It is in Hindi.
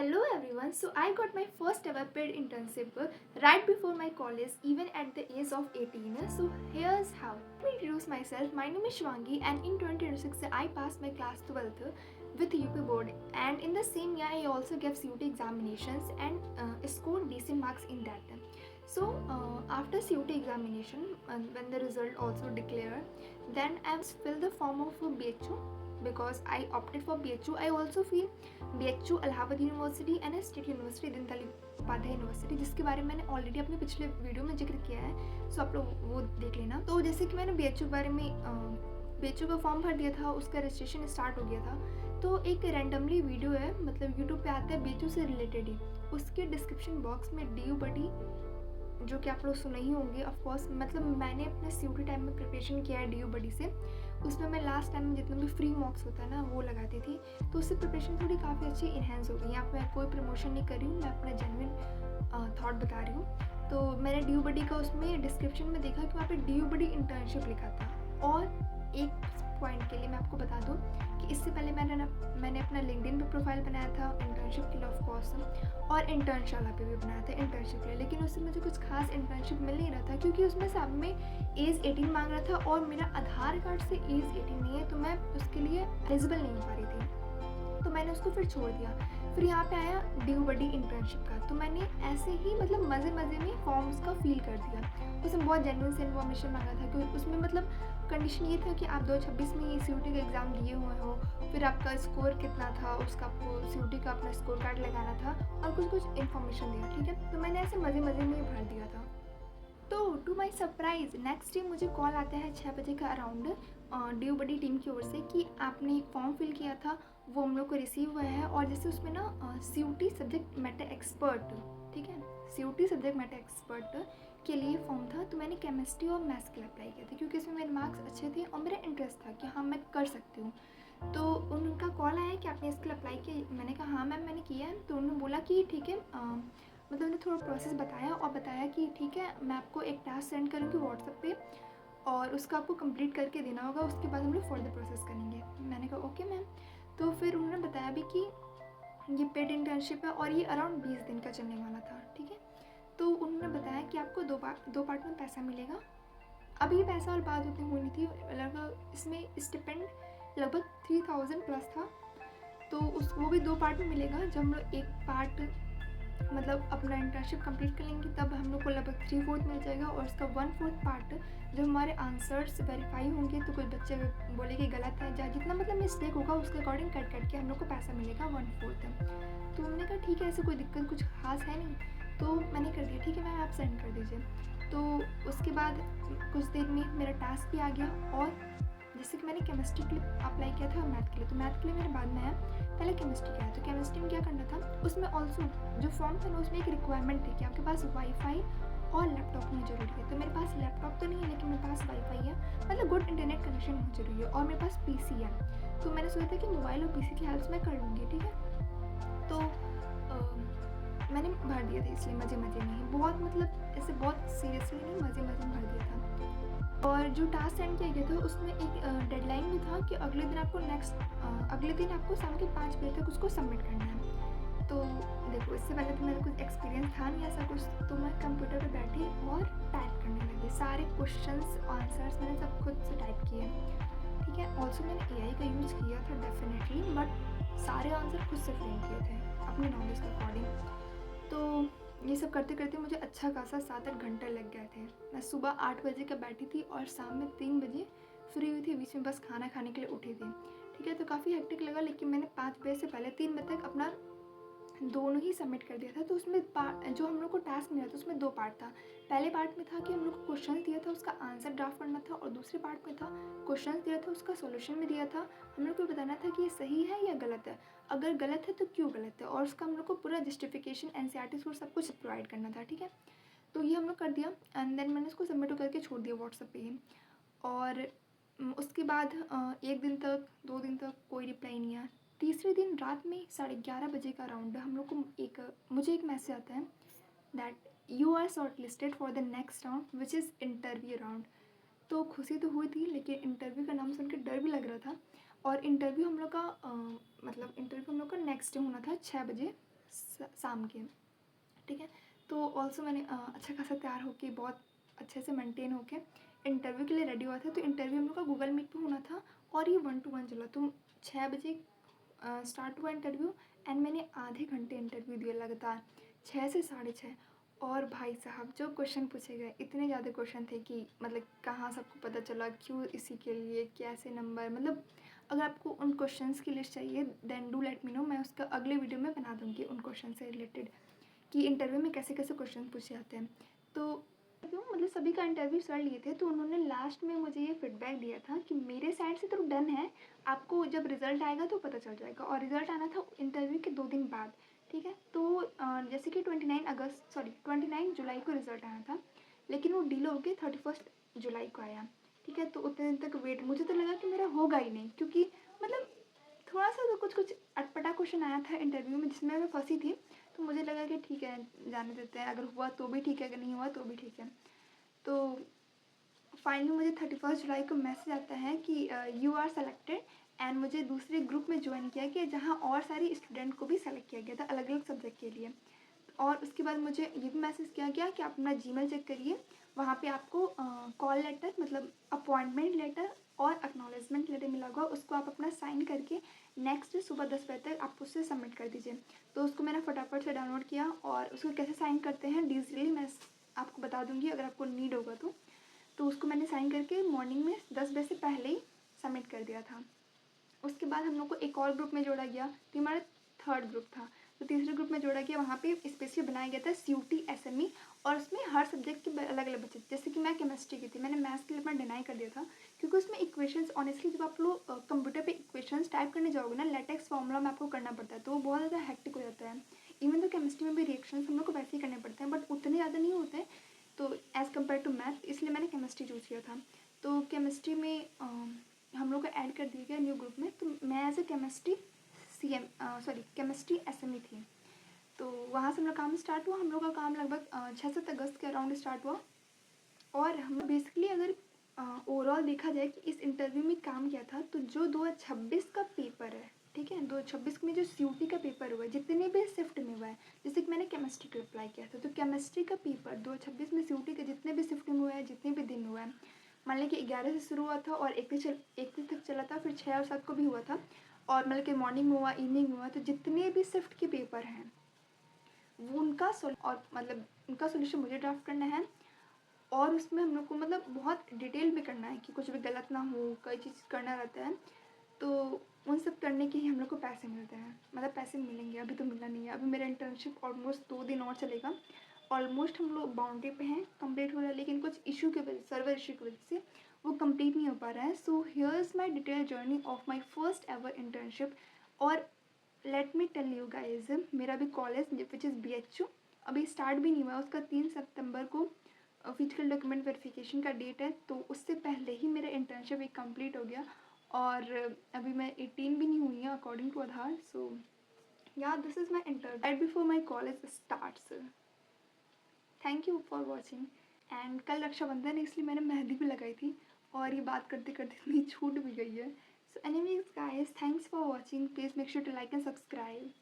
Hello everyone. So I got my first ever paid internship right before my college, even at the age of 18. So here's how. Let me introduce myself. My name is Shwangi, and in 2026 I passed my class 12th with UP board, and in the same year I also gave CUT examinations and scored decent marks in that. So after CUT examination, when the result also declared, then I filled the form of BHU because I opted for BHU. I also feel BHU Allahabad university and state university Deendayal Upadhyay university, जिसके बारे में मैंने ऑलरेडी अपने पिछले वीडियो में जिक्र किया है, सो आप लोग वो देख लेना। तो जैसे कि मैंने BHU के बारे में BHU का फॉर्म भर दिया था, उसका रजिस्ट्रेशन स्टार्ट हो गया था, तो एक रैंडमली वीडियो है, मतलब यूट्यूब पे आता है BHU से रिलेटेड ही, उसके डिस्क्रिप्शन बॉक्स में DU बडी, जो कि आप लोग सुने ही होंगे ऑफकोर्स, मतलब मैंने अपने CUT टाइम में प्रिपरेशन किया है DU बडी से, उसमें मैं लास्ट टाइम में जितना भी फ्री मॉक्स होता है ना वो लगाती थी, तो उससे प्रिपरेशन थोड़ी काफ़ी अच्छी इन्हेंस हो गई। यहाँ पे मैं कोई प्रमोशन नहीं कर रही हूँ, मैं अपना जेन्युइन थॉट बता रही हूँ। तो मैंने DU बडी का उसमें डिस्क्रिप्शन में देखा कि वहाँ पे DU बडी इंटर्नशिप लिखा था। और एक पॉइंट के लिए मैं आपको बता दूँ कि इससे पहले मैंने अपना लिंक्डइन पे प्रोफाइल बनाया था इंटर्नशिप के लिए ऑफकोर्स, और इंटर्नशाला पे भी बनाया था इंटर्नशिप के लिए, लेकिन उससे मुझे कुछ खास इंटर्नशिप मिल नहीं रहा था क्योंकि उसमें सब में एज 18 मांग रहा था और मेरा आधार कार्ड से एज 18 नहीं है, तो मैं उसके लिए एलिजिबल नहीं हो पा रही थी, तो मैंने उसको फिर छोड़ दिया। फिर यहाँ पे आया DU बडी इंटर्नशिप का, तो मैंने ऐसे ही मतलब मज़े में फॉर्म्स का फिल कर दिया। उसमें बहुत जेन्युइन से इन्फॉर्मेशन मांगा था कि उसमें मतलब कंडीशन ये था कि आप 2026 में ये CUT का एग्ज़ाम दिए हुए हो, फिर आपका स्कोर कितना था, उसका आपको CUT का अपना स्कोर कार्ड लगाना था और कुछ इन्फॉर्मेशन दिया, ठीक है। तो मैंने ऐसे मज़े में भर दिया था। तो to my surprise next day मुझे कॉल आता है 6 बजे का अराउंड DU बडी टीम की ओर से कि आपने एक फॉर्म फिल किया था, वो हम लोग को रिसीव हुआ है, और जैसे उसमें ना CUT सब्जेक्ट मैटर एक्सपर्ट, ठीक है, CUT सब्जेक्ट मैटर एक्सपर्ट के लिए फॉर्म था, तो मैंने केमिस्ट्री और मैथ्स के लिए अप्लाई किया था क्योंकि इसमें मेरे मार्क्स अच्छे थे और मेरा इंटरेस्ट था कि हाँ मैं कर सकती हूँ। तो उनका कॉल आया कि आपने इसके लिए अप्लाई किया, मैंने कहा हाँ मैम मैंने किया है। तो उन्होंने बोला कि ठीक है, मतलब उन्हें थोड़ा प्रोसेस बताया और बताया कि ठीक है मैं आपको एक टास्क सेंड करूँगी व्हाट्सएप पे और उसका आपको कंप्लीट करके देना होगा, उसके बाद हम लोग फर्दर प्रोसेस करेंगे। मैंने कहा ओके मैम। तो फिर उन्होंने बताया भी कि ये पेड इंटर्नशिप है और ये अराउंड 20 दिन का चलने वाला था, ठीक है। तो उन्होंने बताया कि आपको दो पार्ट में पैसा मिलेगा। अभी ये पैसा और बात उतनी हुई नहीं थी, लगभग इसमें स्टिपेंड लगभग 3000 प्लस था, तो वो भी 2 पार्ट में मिलेगा। जब हम लोग एक पार्ट मतलब अपना इंटर्नशिप कंप्लीट कर लेंगे तब हम लोग को लगभग 3/4 मिल जाएगा, और उसका 1/4 पार्ट जब हमारे आंसर्स वेरीफाई होंगे तो कुछ बच्चे बोले कि गलत है, जहाँ जितना मतलब मिस्टेक होगा उसके अकॉर्डिंग कट के हम लोग को पैसा मिलेगा 1/4। तो हमने कहा ठीक है, ऐसे कोई दिक्कत कुछ खास है नहीं, तो मैंने कर दिया ठीक है मैम आप सेंड कर दीजिए। तो उसके बाद कुछ देर में मेरा टास्क भी आ गया, और जैसे कि मैंने केमिस्ट्री के लिए अप्लाई किया था मैथ के लिए, तो मैथ के लिए मेरे बाद में आया, पहले केमिस्ट्री का आया। तो केमिस्ट्री में क्या करना था, उसमें ऑल्सो जो फॉर्म था ना उसमें एक रिक्वायरमेंट थी कि आपके पास वाईफाई और लैपटॉप होना जरूरी है। तो मेरे पास लैपटॉप तो नहीं है लेकिन मेरे पास वाईफाई है, मतलब गुड इंटरनेट कनेक्शन होना जरूरी है, और मेरे पास PC है। तो मैंने सोचा था कि मोबाइल और PC की हेल्प से मैं कर लूँगी, ठीक है। तो मैंने भर दिया था, इसलिए मज़े में ही बहुत, मतलब ऐसे बहुत सीरियसली नहीं, मज़े में भर दिया था। और जो टास्क सेंड किया गया था उसमें एक डेडलाइन भी था कि अगले दिन आपको शाम के 5 बजे तक उसको सबमिट करना है। तो देखो इससे पहले तो मेरा कुछ एक्सपीरियंस था नहीं ऐसा कुछ, तो मैं कंप्यूटर पे बैठी और टाइप करने लगी, सारे क्वेश्चंस आंसर्स मैंने सब खुद से टाइप किए, ठीक है। ऑल्सो मैंने AI का यूज़ किया था डेफिनेटली, बट सारे आंसर खुद से फ्रेम किए थे अपने नॉलेज के अकॉर्डिंग। तो ये सब करते करते मुझे अच्छा खासा 7-8 घंटे लग गए थे। मैं सुबह 8 बजे का बैठी थी और शाम में 3 बजे फ्री हुई थी, बीच में बस खाना खाने के लिए उठी थी, ठीक है। तो काफ़ी हेक्टिक लगा, लेकिन मैंने 5 बजे से पहले 3 बजे तक अपना दोनों ही सबमिट कर दिया था। तो उसमें जो हम लोग को टास्क मिला था उसमें 2 पार्ट था। पहले पार्ट में था कि हम लोग को क्वेश्चन दिया था उसका आंसर ड्राफ्ट करना था, और दूसरे पार्ट में था क्वेश्चन दिया था उसका सोल्यूशन भी दिया था, हम लोग को बताना था कि ये सही है या गलत है, अगर गलत है तो क्यों गलत है, और उसका हम लोग को पूरा जस्टिफिकेशन NCERT सोर्स सब कुछ प्रोवाइड करना था, ठीक है। तो ये हम लोग कर दिया एंड देन मैंने उसको सबमिट करके छोड़ दिया व्हाट्सएप पे ही। और उसके बाद 1 दिन तक 2 दिन तक कोई रिप्लाई नहीं आया। तीसरे दिन रात में 11:30 बजे का अराउंड हम लोग को मुझे एक मैसेज आता है that you are shortlisted for the next round which is interview round. तो खुशी तो हुई थी, लेकिन इंटरव्यू का नाम सुन के डर भी लग रहा था। और इंटरव्यू हम लोग का मतलब इंटरव्यू हम लोग का नेक्स्ट डे होना था 6 बजे शाम के, ठीक है। तो ऑल्सो मैंने अच्छा खासा तैयार होके बहुत अच्छे से मेंटेन होके इंटरव्यू के लिए रेडी हुआ था। तो इंटरव्यू हम लोग का गूगल मीट पे होना था और ये 1 to 1 चला। तो 6 बजे स्टार्ट हुआ इंटरव्यू एंड मैंने आधे घंटे इंटरव्यू दिया लगातार, 6 से 6:30। और भाई साहब जो क्वेश्चन पूछे गए, इतने ज़्यादा क्वेश्चन थे कि मतलब कहाँ सबको पता चला, क्यों इसी के लिए, कैसे नंबर, मतलब अगर आपको उन क्वेश्चंस की लिस्ट चाहिए then do let me know, मैं उसका अगले वीडियो में बना दूँगी उन क्वेश्चन से रिलेटेड कि इंटरव्यू में कैसे कैसे क्वेश्चन पूछे जाते हैं। तो मतलब सभी का इंटरव्यू सर लिए थे, तो उन्होंने लास्ट में मुझे ये फीडबैक दिया था कि मेरे साइड से तो डन है, आपको जब रिज़ल्ट आएगा तो पता चल जाएगा। और रिज़ल्ट आना था इंटरव्यू के 2 दिन बाद, ठीक है। तो जैसे कि 29 जुलाई को रिज़ल्ट आना था, लेकिन वो डिले होकर 31 जुलाई को आया, ठीक है। तो उतने दिन तक वेट, मुझे तो लगा कि मेरा होगा ही नहीं, क्योंकि मतलब थोड़ा सा तो कुछ अटपटा क्वेश्चन आया था इंटरव्यू में जिसमें मैं फंसी थी। तो मुझे लगा कि ठीक है, जाने देते हैं, अगर हुआ तो भी ठीक है, अगर नहीं हुआ तो भी ठीक है। तो फाइनली मुझे 31 जुलाई को मैसेज आता है कि यू आर सेलेक्टेड, एंड मुझे दूसरे ग्रुप में ज्वाइन किया गया जहाँ और सारी स्टूडेंट को भी सेलेक्ट किया गया था अलग अलग सब्जेक्ट के लिए। और उसके बाद मुझे ये भी मैसेज किया गया कि आप अपना जीमेल चेक करिए, वहाँ पे आपको कॉल लेटर मतलब अपॉइंटमेंट लेटर और एक्नॉलेजमेंट लेटर मिला होगा, उसको आप अपना साइन करके नेक्स्ट सुबह 10 बजे तक आप उससे सबमिट कर दीजिए। तो उसको मैंने फटाफट से डाउनलोड किया और उसको कैसे साइन करते हैं डिटेली मैं आपको बता दूँगी अगर आपको नीड होगा तो उसको मैंने साइन करके मॉर्निंग में 10 बजे से पहले ही सबमिट कर दिया था। उसके बाद हम लोग को एक और ग्रुप में जोड़ा गया, तो हमारा थर्ड ग्रुप था। तो तीसरे ग्रुप में जोड़ा गया, वहाँ पे स्पेशली बनाया गया था CUT SME, और उसमें हर सब्जेक्ट के अलग अलग बच्चे, जैसे कि मैं केमिस्ट्री की थी, मैंने मैथ्स के लिए अपना डिनाई कर दिया था क्योंकि उसमें इक्वेशंस, ऑनेस्टली जब आप लोग कंप्यूटर पे इक्वेशंस टाइप करने जाओगे ना, लेटेक्स फॉर्मूला में आपको करना पड़ता है, तो वो बहुत ज़्यादा हेक्टिक हो जाता है। इवन तो केमिस्ट्री में भी रिएक्शंस हम लोग को वैसे ही करने पड़ते हैं, बट उतने ज़्यादा नहीं होते तो एज़ कम्पेयर टू मैथ, इसलिए मैंने केमिस्ट्री चूज़ किया था। तो केमिस्ट्री में हम लोग को ऐड कर दिया गया न्यू ग्रुप में, तो मैं एज ए केमिस्ट्री SME थी। तो वहाँ से मेरा काम स्टार्ट हुआ, हम लोग का काम लगभग 6-7 अगस्त के अराउंड स्टार्ट हुआ। और हम बेसिकली अगर ओवरऑल देखा जाए कि इस इंटरव्यू में काम किया था, तो जो 2026 का पेपर है, ठीक है, 2026 में जो CUT का पेपर हुआ है, जितने भी शिफ्ट में हुआ है, जैसे कि मैंने केमिस्ट्री का अप्लाई किया था, तो केमिस्ट्री का पेपर 2026 में CUT के जितने भी शिफ्ट में हुआ है, जितने भी दिन हुआ है, मान लें कि 11 से शुरू हुआ था और 1 तक चला था, फिर 6 और 7 को भी हुआ था, और मतलब कि मॉर्निंग में हुआ, इवनिंग में हुआ, तो जितने भी शिफ्ट के पेपर हैं वो उनका सोल्यूशन मुझे ड्राफ्ट करना है। और उसमें हम लोग को मतलब बहुत डिटेल में करना है कि कुछ भी गलत ना हो, कई चीज़ करना रहता है। तो उन सब करने के ही हम लोग को पैसे मिलते हैं, मतलब पैसे मिलेंगे, अभी तो मिला नहीं है। अभी मेरा इंटर्नशिप ऑलमोस्ट 2 दिन और चलेगा, ऑलमोस्ट हम लोग बाउंड्री पे हैं, कंप्लीट हो रहा है, लेकिन कुछ इशू की वजह, सर्वर इशू की वजह से वो कंप्लीट नहीं हो पा रहा है। So here is my detail journey of my first ever internship. और let me tell you guys, मेरा भी कॉलेज विच इज़ BHU अभी स्टार्ट भी नहीं हुआ, उसका 3 सितंबर को फिजिकल डॉक्यूमेंट वेरिफिकेशन का डेट है, तो उससे पहले ही मेरा इंटर्नशिप एक कंप्लीट हो गया। और अभी मैं 18 भी नहीं हुई है अकॉर्डिंग टू आधार। सो या this is my interview right before my college starts. Thank you for watching. And कल रक्षाबंधन है, इसलिए मैंने मेहंदी भी लगाई थी, और ये बात करते करते इतनी छूट भी गई है। So anyways guys, thanks for watching, please make sure to like and subscribe.